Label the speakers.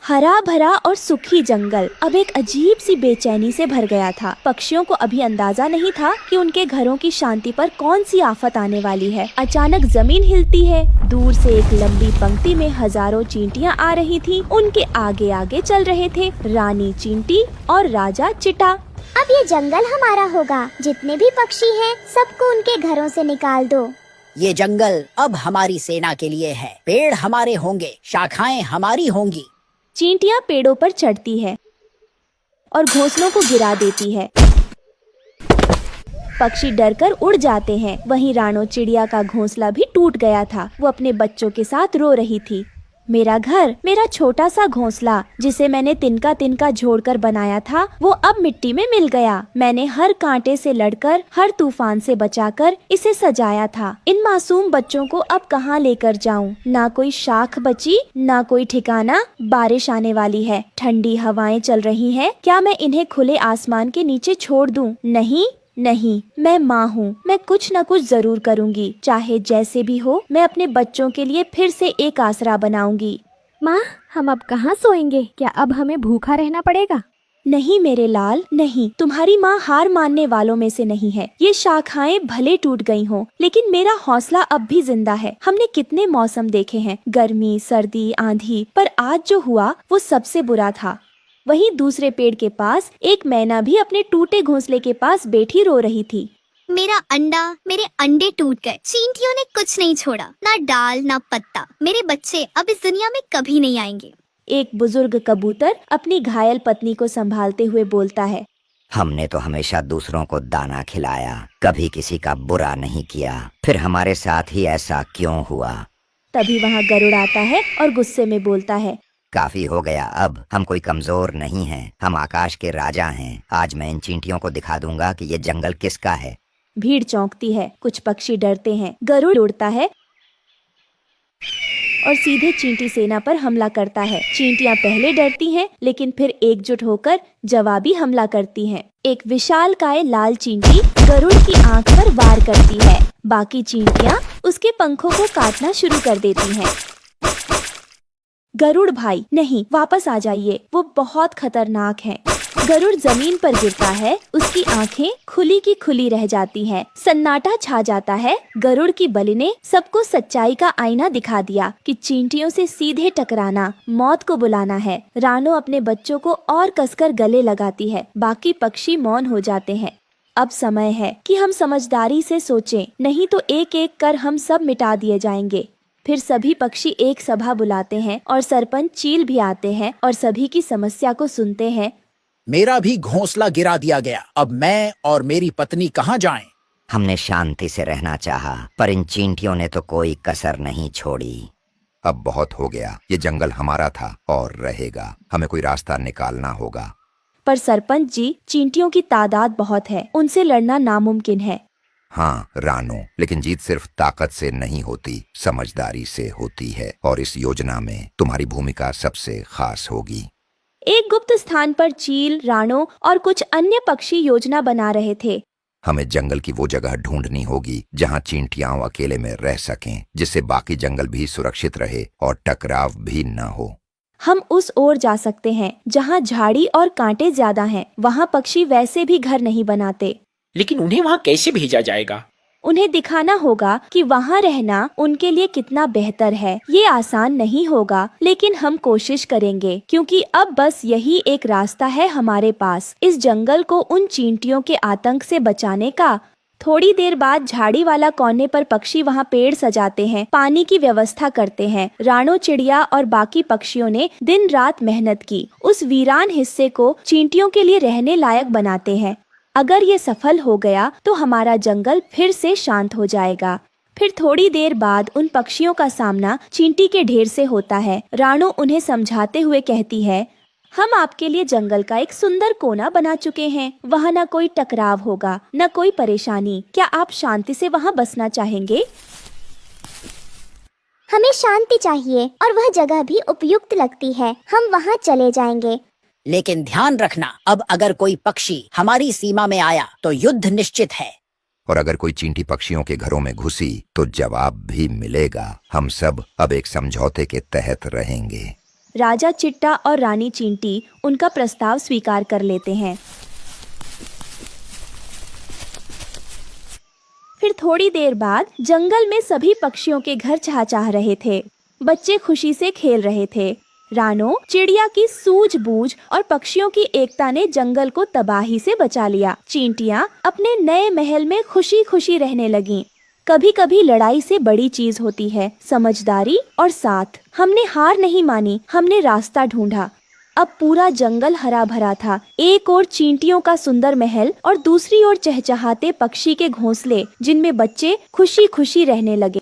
Speaker 1: हरा भरा और सुखी जंगल अब एक अजीब सी बेचैनी से भर गया था। पक्षियों को अभी अंदाजा नहीं था कि उनके घरों की शांति पर कौन सी आफत आने वाली है। अचानक जमीन हिलती है। दूर से एक लंबी पंक्ति में हजारों चींटियां आ रही थी। उनके आगे आगे चल रहे थे रानी चींटी और राजा चिटा।
Speaker 2: अब ये जंगल हमारा होगा। जितने भी पक्षी हैं, सबको उनके घरों से निकाल दो।
Speaker 3: ये जंगल अब हमारी सेना के लिए है। पेड़ हमारे होंगे, शाखाएं हमारी होंगी।
Speaker 1: चींटियां पेड़ों पर चढ़ती है और घोंसलों को गिरा देती है। पक्षी डरकर उड़ जाते हैं। वहीं रानो चिड़िया का घोंसला भी टूट गया था। वो अपने बच्चों के साथ रो रही थी। मेरा घर, मेरा छोटा सा घोंसला जिसे मैंने तिनका तिनका जोड़कर बनाया था, वो अब मिट्टी में मिल गया। मैंने हर कांटे से लड़कर, हर तूफान से बचाकर इसे सजाया था। इन मासूम बच्चों को अब कहाँ लेकर जाऊं? ना कोई शाख बची, ना कोई ठिकाना। बारिश आने वाली है, ठंडी हवाएं चल रही हैं। क्या मैं इन्हें खुले आसमान के नीचे छोड़ दूं? नहीं नहीं, मैं माँ हूँ। मैं कुछ न कुछ जरूर करूँगी। चाहे जैसे भी हो, मैं अपने बच्चों के लिए फिर से एक आसरा बनाऊंगी।
Speaker 4: माँ, हम अब कहाँ सोएंगे? क्या अब हमें भूखा रहना पड़ेगा?
Speaker 1: नहीं मेरे लाल, नहीं। तुम्हारी माँ हार मानने वालों में से नहीं है। ये शाखाएं भले टूट गई हों, लेकिन मेरा हौसला अब भी जिंदा है। हमने कितने मौसम देखे हैं, गर्मी, सर्दी, आंधी, पर आज जो हुआ वो सबसे बुरा था। वहीं दूसरे पेड़ के पास एक मैना भी अपने टूटे घोंसले के पास बैठी रो रही थी।
Speaker 5: मेरे अंडे टूट गए। चींटियों ने कुछ नहीं छोड़ा, ना डाल ना पत्ता। मेरे बच्चे अब इस दुनिया में कभी नहीं आएंगे।
Speaker 1: एक बुजुर्ग कबूतर अपनी घायल पत्नी को संभालते हुए बोलता है।
Speaker 6: हमने तो हमेशा दूसरों को दाना खिलाया, कभी किसी का बुरा नहीं किया। फिर हमारे साथ ही ऐसा क्यों हुआ?
Speaker 1: तभी वहाँ गरुड़ आता है और गुस्से में बोलता है।
Speaker 6: काफी हो गया। अब हम कोई कमजोर नहीं हैं। हम आकाश के राजा हैं। आज मैं इन चींटियों को दिखा दूंगा कि ये जंगल किसका है।
Speaker 1: भीड़ चौंकती है, कुछ पक्षी डरते हैं। गरुड़ उड़ता है और सीधे चींटी सेना पर हमला करता है। चींटियां पहले डरती हैं, लेकिन फिर एकजुट होकर जवाबी हमला करती हैं। एक विशालकाय लाल चींटी गरुड़ की आंख पर वार करती है। बाकी चींटियां उसके पंखों को काटना शुरू कर देती हैं। गरुड़ भाई, नहीं, वापस आ जाइए, वो बहुत खतरनाक है। गरुड़ जमीन पर गिरता है। उसकी आंखें खुली की खुली रह जाती हैं। सन्नाटा छा जाता है। गरुड़ की बलि ने सबको सच्चाई का आईना दिखा दिया कि चींटियों से सीधे टकराना मौत को बुलाना है। रानो अपने बच्चों को और कसकर गले लगाती है। बाकी पक्षी मौन हो जाते हैं। अब समय है कि हम समझदारी से सोचें, नहीं तो एक एक कर हम सब मिटा दिए जाएंगे। फिर सभी पक्षी एक सभा बुलाते हैं और सरपंच चील भी आते हैं और सभी की समस्या को सुनते हैं।
Speaker 7: मेरा भी घोंसला गिरा दिया गया। अब मैं और मेरी पत्नी कहाँ जाएं?
Speaker 6: हमने शांति से रहना चाहा, पर इन चींटियों ने तो कोई कसर नहीं छोड़ी।
Speaker 8: अब बहुत हो गया। ये जंगल हमारा था और रहेगा। हमें कोई रास्ता निकालना होगा।
Speaker 1: पर सरपंच जी, चींटियों की तादाद बहुत है, उनसे लड़ना नामुमकिन है।
Speaker 8: हाँ रानो, लेकिन जीत सिर्फ ताकत से नहीं होती, समझदारी से होती है। और इस योजना में तुम्हारी भूमिका सबसे खास होगी।
Speaker 1: एक गुप्त स्थान पर चील, रानो और कुछ अन्य पक्षी योजना बना रहे थे।
Speaker 8: हमें जंगल की वो जगह ढूंढनी होगी जहाँ चींटियां अकेले में रह सकें, जिससे बाकी जंगल भी सुरक्षित रहे और टकराव भी न हो।
Speaker 1: हम उस ओर जा सकते हैं जहाँ झाड़ी और कांटे ज्यादा हैं। वहाँ पक्षी वैसे भी घर नहीं बनाते।
Speaker 9: लेकिन उन्हें वहाँ कैसे भेजा जाएगा?
Speaker 1: उन्हें दिखाना होगा कि वहाँ रहना उनके लिए कितना बेहतर है। ये आसान नहीं होगा, लेकिन हम कोशिश करेंगे, क्योंकि अब बस यही एक रास्ता है हमारे पास, इस जंगल को उन चींटियों के आतंक से बचाने का। थोड़ी देर बाद झाड़ी वाला कोने पर पक्षी वहाँ पेड़ सजाते हैं, पानी की व्यवस्था करते हैं। रानो चिड़िया और बाकी पक्षियों ने दिन रात मेहनत की। उस वीरान हिस्से को चींटियों के लिए रहने लायक बनाते हैं। अगर ये सफल हो गया तो हमारा जंगल फिर से शांत हो जाएगा। फिर थोड़ी देर बाद उन पक्षियों का सामना चींटी के ढेर से होता है। रानो उन्हें समझाते हुए कहती है, हम आपके लिए जंगल का एक सुंदर कोना बना चुके हैं। वहाँ न कोई टकराव होगा, न कोई परेशानी। क्या आप शांति से वहाँ बसना चाहेंगे?
Speaker 2: हमें शांति चाहिए और वह जगह भी उपयुक्त लगती है। हम वहाँ चले जाएंगे।
Speaker 3: लेकिन ध्यान रखना, अब अगर कोई पक्षी हमारी सीमा में आया तो युद्ध निश्चित है।
Speaker 8: और अगर कोई चींटी पक्षियों के घरों में घुसी तो जवाब भी मिलेगा। हम सब अब एक समझौते के तहत रहेंगे।
Speaker 1: राजा चिट्टा और रानी चींटी उनका प्रस्ताव स्वीकार कर लेते हैं। फिर थोड़ी देर बाद जंगल में सभी पक्षियों के घर चहचहा रहे थे। बच्चे खुशी से खेल रहे थे। रानो, चिड़िया की सूझबूझ और पक्षियों की एकता ने जंगल को तबाही से बचा लिया। चींटियां अपने नए महल में खुशी खुशी रहने लगीं। कभी कभी लड़ाई से बड़ी चीज होती है समझदारी और साथ। हमने हार नहीं मानी, हमने रास्ता ढूंढा। अब पूरा जंगल हरा भरा था। एक ओर चींटियों का सुंदर महल और दूसरी ओर चहचहाते पक्षी के घोंसले, जिनमें बच्चे खुशी खुशी रहने लगे।